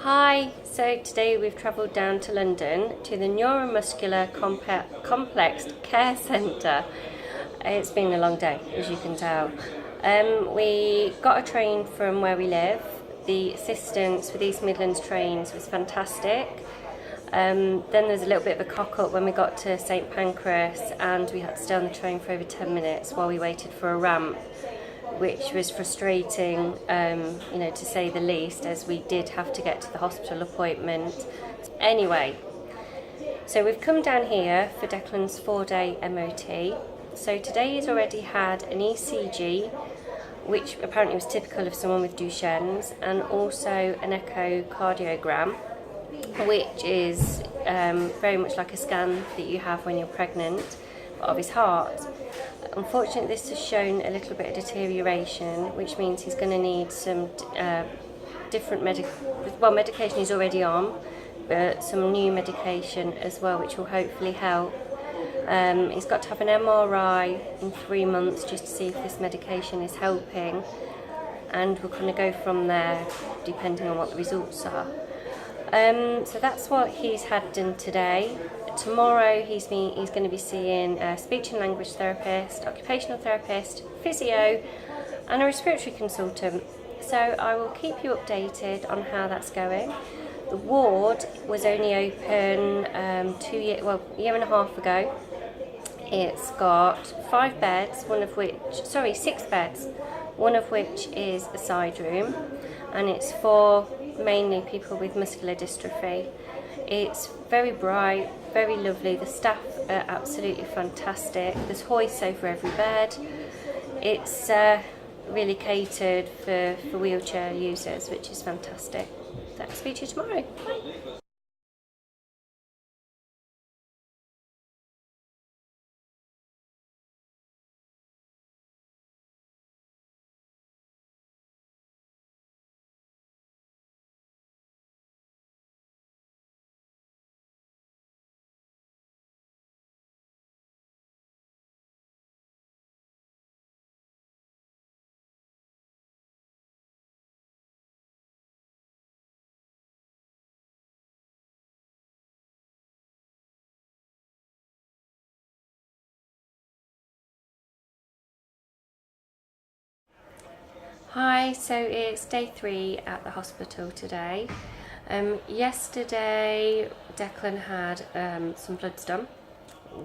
Hi, so today we've travelled down to London to the Neuromuscular Complex Care Centre. It's been a long day, as you can tell. We got a train from where we live. The assistance with East Midlands trains was fantastic. Then there was a little bit of a cock-up when we got to St Pancras, and we had to stay on the train for over 10 minutes while we waited for a ramp, which was frustrating, to say the least, as we did have to get to the hospital appointment. Anyway, so we've come down here for Declan's 4-day M.O.T. So today he's already had an ECG, which apparently was typical of someone with Duchenne's, and also an echocardiogram, which is very much like a scan that you have when you're pregnant, of his heart. Unfortunately, this has shown a little bit of deterioration, which means he's going to need some different medication he's already on, but some new medication as well, which will hopefully help. He's got to have an MRI in 3 months just to see if this medication is helping, and we're going to go from there depending on what the results are. So that's what he's had done today. Tomorrow he's going to be seeing a speech and language therapist, occupational therapist, physio, and a respiratory consultant. So I will keep you updated on how that's going. The ward was only open a year and a half ago. It's got 6 beds, one of which is a side room, and it's for mainly people with muscular dystrophy. It's very bright, very lovely. The staff are absolutely fantastic. There's hoists over every bed. It's really catered for wheelchair users, which is fantastic. So I'll speak to you tomorrow. Bye. Hi, so it's day 3 at the hospital today. Yesterday Declan had some bloods done,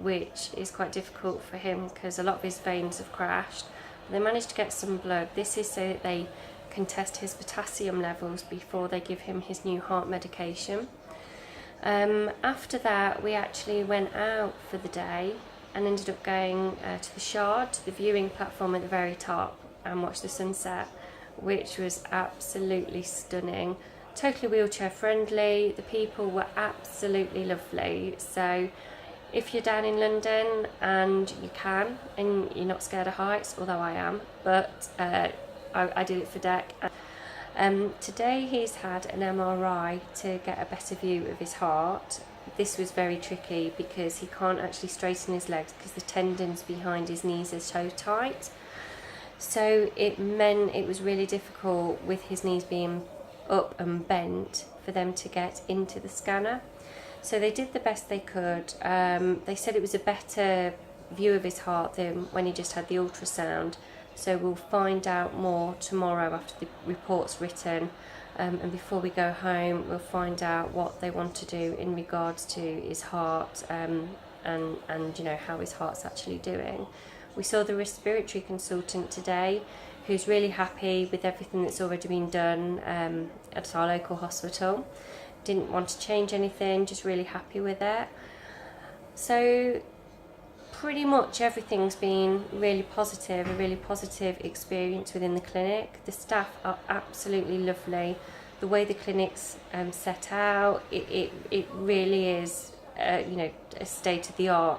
which is quite difficult for him because a lot of his veins have crashed. They managed to get some blood. This is so that they can test his potassium levels before they give him his new heart medication. After that, we actually went out for the day and ended up going to the Shard, to the viewing platform at the very top, and watched the sunset, which was absolutely stunning. Totally wheelchair friendly. The people were absolutely lovely. So if you're down in London and you can, and you're not scared of heights, although I am, but I did it for Dec. Today he's had an MRI to get a better view of his heart. This was very tricky because he can't actually straighten his legs because the tendons behind his knees are so tight. So it meant it was really difficult with his knees being up and bent for them to get into the scanner. So they did the best they could. They said it was a better view of his heart than when he just had the ultrasound. So we'll find out more tomorrow after the report's written. And before we go home, we'll find out what they want to do in regards to his heart and how his heart's actually doing. We saw the respiratory consultant today, who's really happy with everything that's already been done at our local hospital. Didn't want to change anything, just really happy with it. So pretty much everything's been really positive, a really positive experience within the clinic. The staff are absolutely lovely. The way the clinic's set out, it really is a state-of-the-art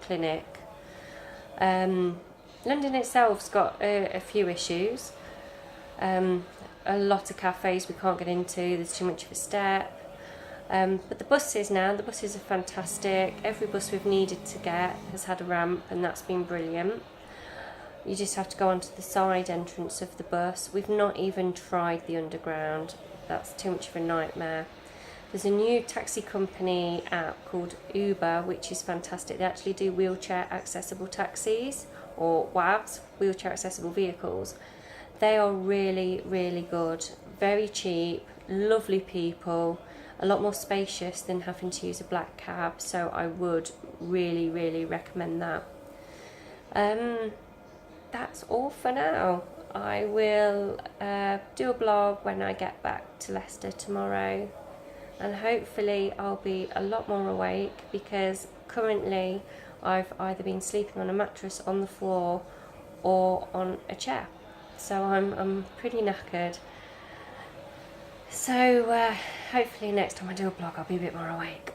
clinic. London itself's got a few issues. A lot of cafes we can't get into, there's too much of a step. But the buses are fantastic. Every bus we've needed to get has had a ramp, and that's been brilliant. You just have to go onto the side entrance of the bus. We've not even tried the underground, that's too much of a nightmare. There's a new taxi company app called Uber, which is fantastic. They actually do wheelchair accessible taxis, or WAVs, wheelchair accessible vehicles. They are really, really good, very cheap, lovely people, a lot more spacious than having to use a black cab, so I would really, really recommend that. That's all for now. I will do a blog when I get back to Leicester tomorrow, and hopefully I'll be a lot more awake, because currently I've either been sleeping on a mattress on the floor or on a chair, so I'm pretty knackered. So hopefully next time I do a blog I'll be a bit more awake.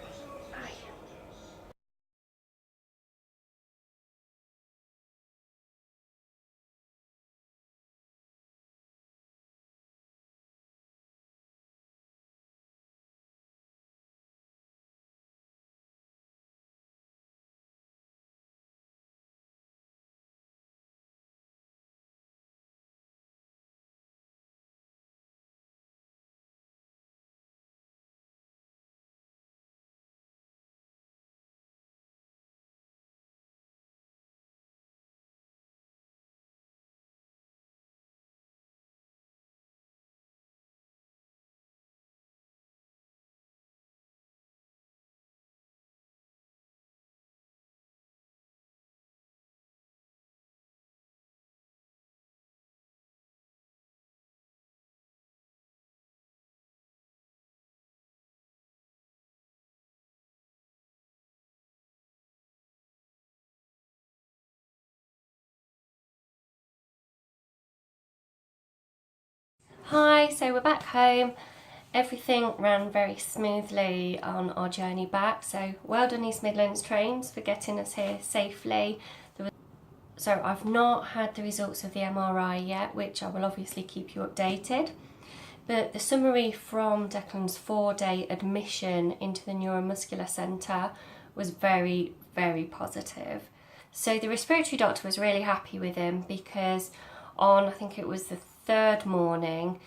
Bye. Hi, so we're back home. Everything ran very smoothly on our journey back, so well done East Midlands Trains for getting us here safely. So I've not had the results of the MRI yet, which I will obviously keep you updated. But the summary from Declan's 4-day admission into the Neuromuscular Centre was very, very positive. So the respiratory doctor was really happy with him, because on, I think it was the 3rd morning,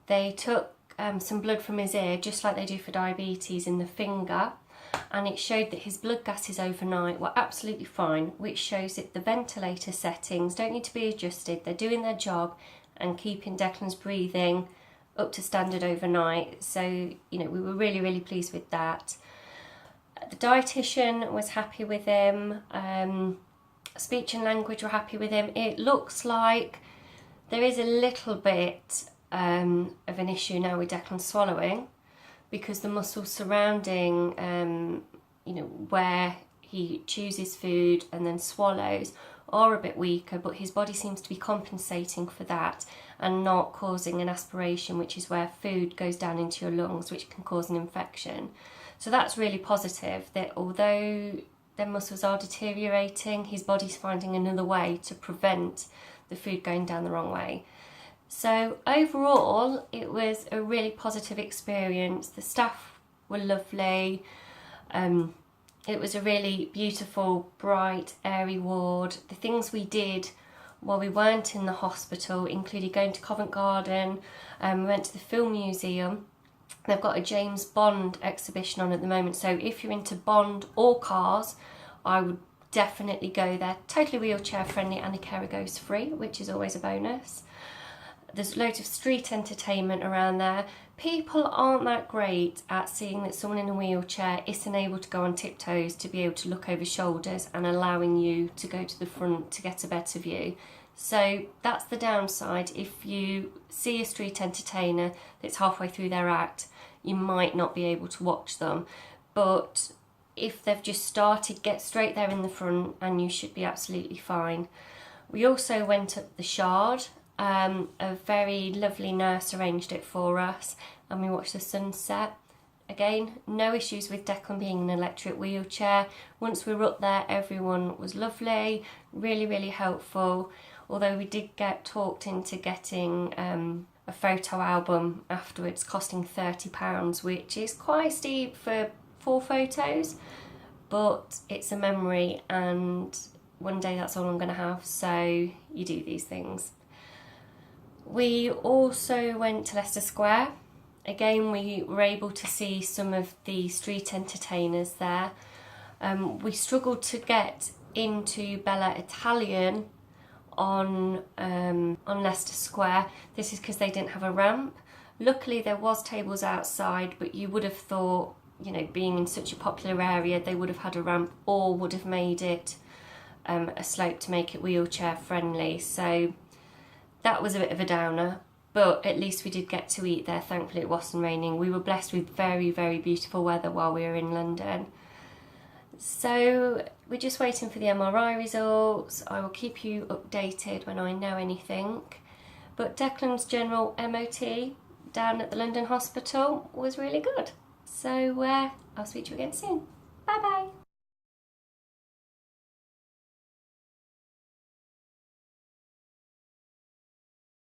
they took some blood from his ear, just like they do for diabetes, in the finger, and it showed that his blood gases overnight were absolutely fine, which shows that the ventilator settings don't need to be adjusted. They're doing their job and keeping Declan's breathing up to standard overnight. So, you know, we were really, really pleased with that. The dietitian was happy with him. Speech and language were happy with him. It looks like there is a little bit of an issue now with Declan swallowing, because the muscles surrounding, you know, where he chews his food and then swallows are a bit weaker, but his body seems to be compensating for that and not causing an aspiration, which is where food goes down into your lungs, which can cause an infection. So that's really positive, that although their muscles are deteriorating, his body's finding another way to prevent the food going down the wrong way. So overall, it was a really positive experience. The staff were lovely. It was a really beautiful, bright, airy ward. The things we did while we weren't in the hospital included going to Covent Garden, we went to the Film Museum. They've got a James Bond exhibition on at the moment, so if you're into Bond or cars, I would definitely go there. Totally wheelchair friendly, and a carer goes free, which is always a bonus. There's loads of street entertainment around there. People aren't that great at seeing that someone in a wheelchair isn't able to go on tiptoes to be able to look over shoulders and allowing you to go to the front to get a better view. So that's the downside. If you see a street entertainer that's halfway through their act, you might not be able to watch them. But if they've just started, get straight there in the front and you should be absolutely fine. We also went up the Shard. A very lovely nurse arranged it for us, and we watched the sunset. Again, no issues with Declan being in an electric wheelchair. Once we were up there, everyone was lovely, really, really helpful. Although we did get talked into getting a photo album afterwards, costing £30, which is quite steep for 4 photos, but it's a memory, and one day that's all I'm going to have, so you do these things. We also went to Leicester Square. Again, we were able to see some of the street entertainers there. We struggled to get into Bella Italian on Leicester Square. This is because they didn't have a ramp. Luckily there was tables outside, but you would have thought, you know, being in such a popular area, they would have had a ramp or would have made it a slope to make it wheelchair friendly. So that was a bit of a downer, but at least we did get to eat there. Thankfully it wasn't raining. We were blessed with very, very beautiful weather while we were in London. So we're just waiting for the MRI results. I will keep you updated when I know anything. But Declan's general M.O.T down at the London hospital was really good. So I'll speak to you again soon. Bye bye.